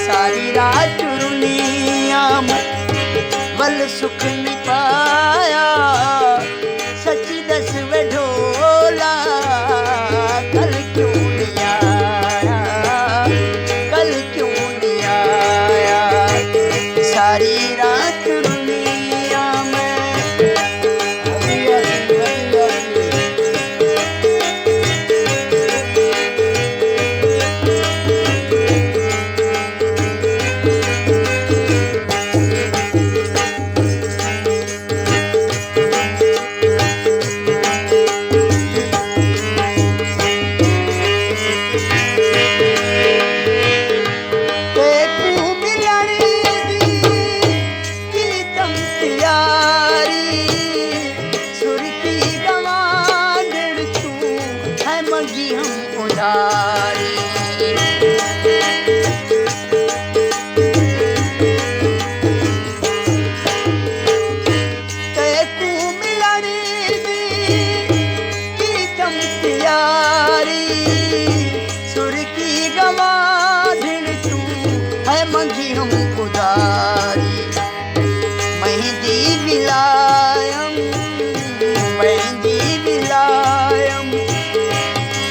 सारी रात रुनिया वल सुख नहीं पाया। सच्ची दस वे ढोला कल क्यों नहीं आया, कल क्यों नहीं आया। सारी रात रुनिया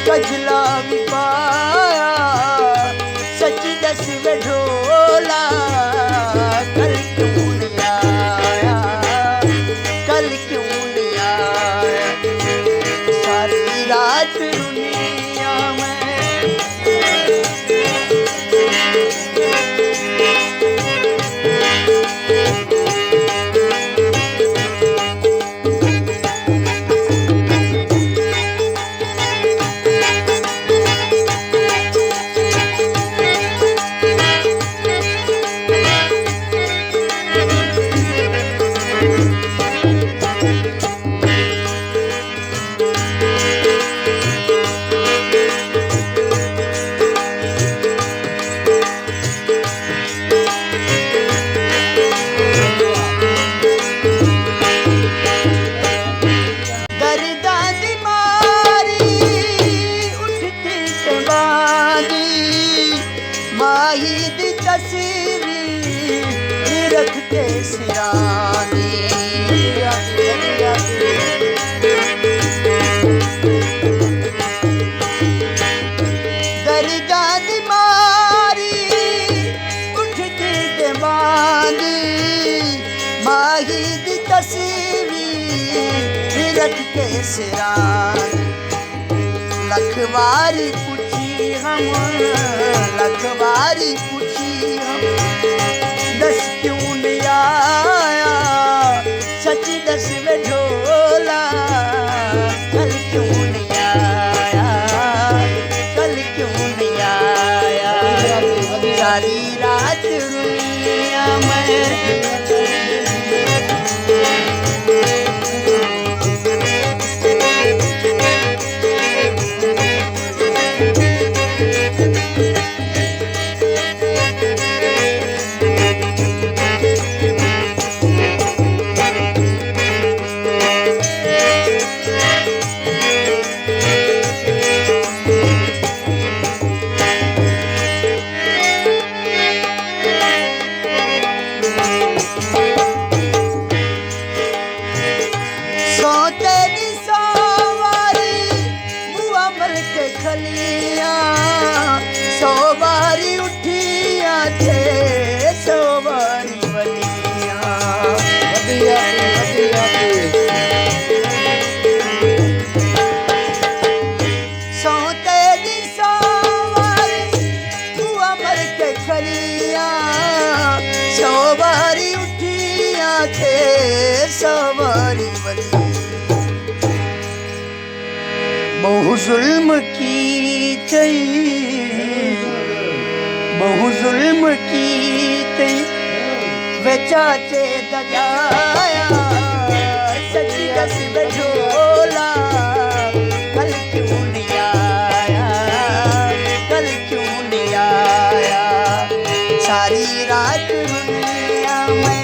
कजला भी पाया। सच दस वे ढोला कल क्यों नहीं आया, कल क्यों नहीं आया। सारी रात दुनिया में माही दी तस्वीर रख के सिरानी। दर्दा दी मारी उठती ते बांदी। माही दी तस्वीर रख के सिरानी। लखवारी हम लखवारी पूछी हम दस क्यों नहीं आया। सच दस वे ढोला कल क्यों नहीं आया, कल क्यों नहीं आया। सारी रात रुनिया में सवारी वाली। बहु जुल्म की तई, बहु जुल्म की तई वे चाचे दजाया। सच दस वे ढोला कल क्यों नहीं आया, कल क्यों नहीं आया। सारी रात दुनिया में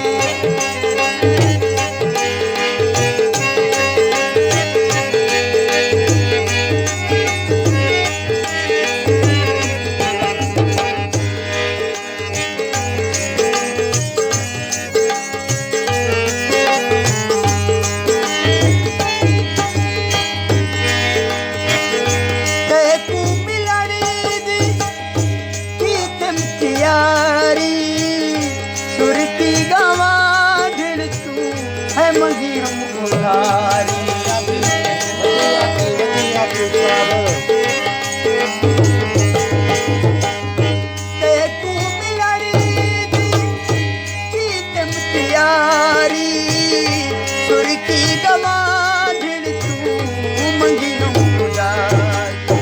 मुटियारी सुर की गवाढ़ तू है मंगी मुरारी तेकू मिलड़ी दी कीत मुटियारी सुर की गवाढ़ तू मंगी मुरारी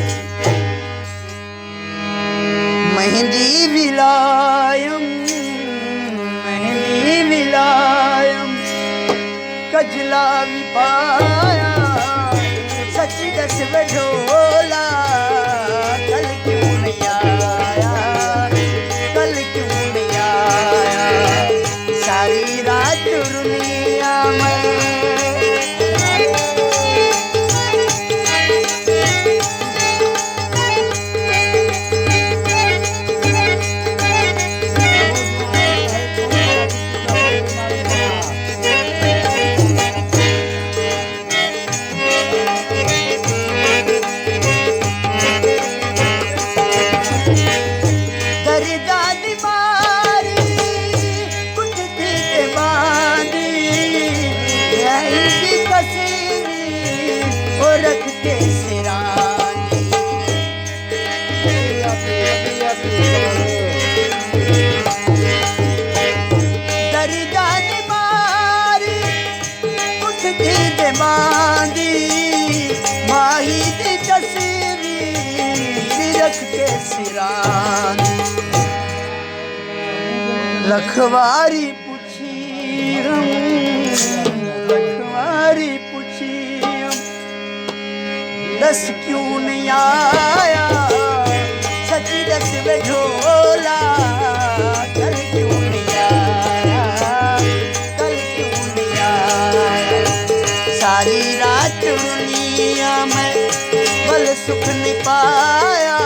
मेहंदी विलायम कजला भी पाया सच्ची दस बझोला कल क्यों नहीं आया कल क्यों नहीं आया सारी रात रुनिया में रख के सिरानी दरिदान मारी उठ की दे बांदी माही दी तस्वीर रख के सिरानी लखवारी पूछी हम लखवारी दस क्यों नहीं आया सच्ची दस बझोला कल क्यों नहीं आया कल क्यों नहीं आया सारी रात दुनिया में बल सुख नहीं पाया